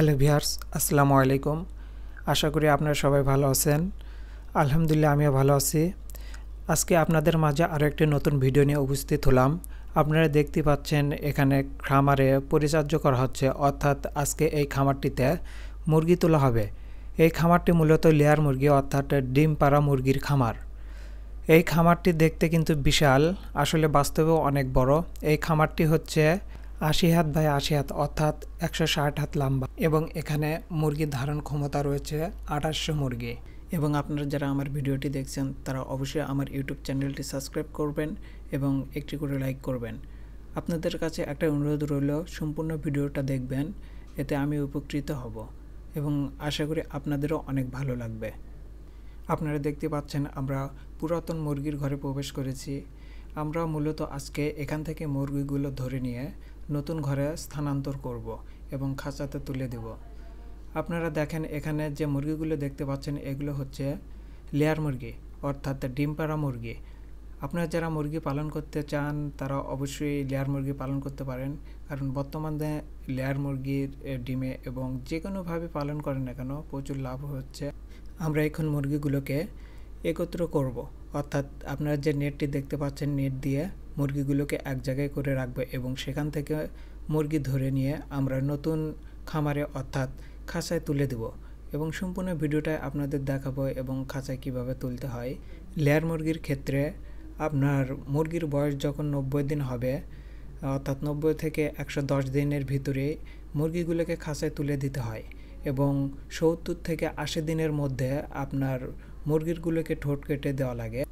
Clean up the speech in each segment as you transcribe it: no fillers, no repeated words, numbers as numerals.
Hello viewers, আসসালামু আলাইকুম। আশা করি আপনারা সবাই ভালো আছেন। আলহামদুলিল্লাহ আমিও ভালো আছি। আজকে আপনাদের মাঝে আরও একটি নতুন ভিডিও নিয়ে উপস্থিত হলাম। আপনারা দেখতে পাচ্ছেন এখানে খামারে পরিচর্যা করা হচ্ছে, অর্থাৎ আজকে এই খামারটিতে মুরগি তোলা হবে। এই খামারটি মূলত লেয়ার মুরগি অর্থাৎ ডিম পাড়া মুরগির খামার। এই খামারটি দেখতে কিন্তু বিশাল, আসলে বাস্তবেও অনেক বড়। এই খামারটি হচ্ছে ৮০ হাত বাই ৮০ হাত অর্থাৎ ১৬০ হাত লম্বা এবং এখানে মুরগির ধারণ ক্ষমতা রয়েছে ২৮০০ মুরগি। এবং আপনারা যারা আমার ভিডিওটি দেখছেন তারা অবশ্যই আমার ইউটিউব চ্যানেলটি সাবস্ক্রাইব করবেন এবং একটি করে লাইক করবেন। আপনাদের কাছে একটা অনুরোধ রইল, সম্পূর্ণ ভিডিওটা দেখবেন, এতে আমি উপকৃত হব এবং আশা করি আপনাদেরও অনেক ভালো লাগবে। আপনারা দেখতে পাচ্ছেন আমরা পুরাতন মুরগির ঘরে প্রবেশ করেছি। আমরা মূলত আজকে এখান থেকে মুরগিগুলো ধরে নিয়ে নতুন ঘরে স্থানান্তর করব এবং খাঁচাতে তুলে দেব। আপনারা দেখেন এখানে যে মুরগিগুলো দেখতে পাচ্ছেন এগুলো হচ্ছে লেয়ার মুরগি অর্থাৎ ডিম পাড়া মুরগি। আপনারা যারা মুরগি পালন করতে চান তারা অবশ্যই লেয়ার মুরগি পালন করতে পারেন, কারণ বর্তমানে লেয়ার মুরগির ডিমে এবং যে কোনোভাবে পালন করেন না কেন প্রচুর লাভ হচ্ছে। আমরা এখন মুরগিগুলোকে একত্র করব, অর্থাৎ আপনারা যে নেটটি দেখতে পাচ্ছেন নেট দিয়ে মুরগিগুলোকে এক জায়গায় করে রাখবো এবং সেখান থেকে মুরগি ধরে নিয়ে আমরা নতুন খামারে অর্থাৎ খাঁচায় তুলে দেব এবং সম্পূর্ণ ভিডিওটায় আপনাদের দেখাবো এবং খাঁচায় কিভাবে তুলতে হয়। লেয়ার মুরগির ক্ষেত্রে আপনার মুরগির বয়স যখন ৯০ দিন হবে অর্থাৎ ৯০ থেকে ১১০ দিনের ভিতরে মুরগিগুলোকে খাঁচায় তুলে দিতে হয় এবং ৭০ থেকে ৮০ দিনের মধ্যে আপনার মুরগিগুলোকে ঠোঁট কেটে দেওয়া লাগে।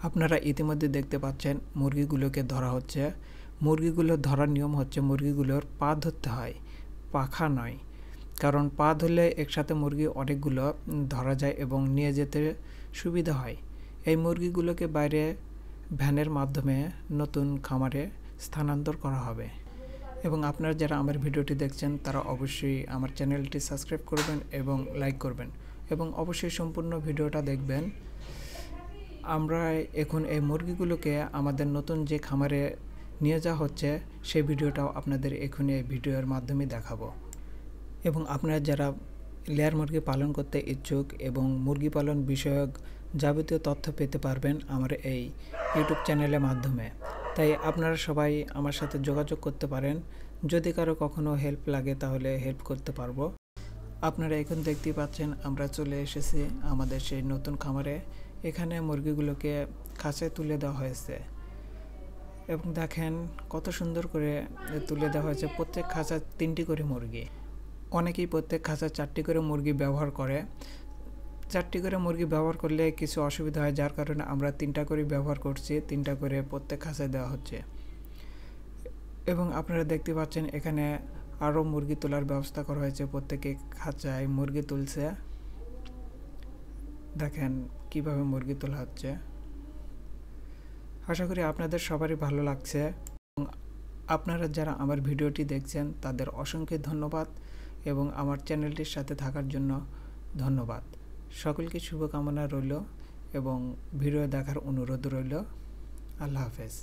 আপনারা ইতিমধ্যে দেখতে পাচ্ছেন মুরগিগুলোকে ধরা হচ্ছে। মুরগিগুলো ধরার নিয়ম হচ্ছে মুরগিগুলোর পা ধরতে হয়, পাখা নয়, কারণ পা ধরলে একসাথে মুরগি অনেকগুলো ধরা যায় এবং নিয়ে যেতে সুবিধা হয়। এই মুরগিগুলোকে বাইরে ভ্যানের মাধ্যমে নতুন খামারে স্থানান্তর করা হবে এবং আপনারা যারা আমার ভিডিওটি দেখছেন তারা অবশ্যই আমার চ্যানেলটি সাবস্ক্রাইব করবেন এবং লাইক করবেন এবং অবশ্যই সম্পূর্ণ ভিডিওটা দেখবেন। আমরা এখন এই মুরগিগুলোকে আমাদের নতুন যে খামারে নিয়ে যাওয়া হচ্ছে সেই ভিডিওটাও আপনাদের এখন এই ভিডিওর মাধ্যমে দেখাবো এবং আপনারা যারা লেয়ার মুরগি পালন করতে ইচ্ছুক এবং মুরগি পালন বিষয়ক যাবতীয় তথ্য পেতে পারবেন আমার এই ইউটিউব চ্যানেলের মাধ্যমে। তাই আপনারা সবাই আমার সাথে যোগাযোগ করতে পারেন, যদি কারো কখনো হেল্প লাগে তাহলে হেল্প করতে পারবো। আপনারা এখন দেখতেই পাচ্ছেন আমরা চলে এসেছি আমাদের সেই নতুন খামারে। এখানে মুরগিগুলোকে খাঁচায় তুলে দেওয়া হয়েছে এবং দেখেন কত সুন্দর করে তুলে দেওয়া হয়েছে। প্রত্যেক খাঁচা ৩টি করে মুরগি। অনেকেই প্রত্যেক খাঁচা ৪টি করে মুরগি ব্যবহার করে। ৪টি করে মুরগি ব্যবহার করলে কিছু অসুবিধা হয়, যার কারণে আমরা ৩টা করে ব্যবহার করছি। ৩টা করে প্রত্যেক খাঁচায় দেওয়া হচ্ছে এবং আপনারা দেখতে পাচ্ছেন এখানে আরও মুরগি তোলার ব্যবস্থা করা হয়েছে। প্রত্যেকে খাঁচায় মুরগি তুলছে, দেখেন কিভাবে মুরগি তোলা হচ্ছে। আশা করি আপনাদের সবারই ভালো লাগছে এবং আপনারা যারা আমার ভিডিওটি দেখছেন তাদের অসংখ্য ধন্যবাদ এবং আমার চ্যানেলটির সাথে থাকার জন্য ধন্যবাদ। সকলকে শুভকামনা রইল এবং ভিডিও দেখার অনুরোধ রইল। আল্লাহ হাফেজ।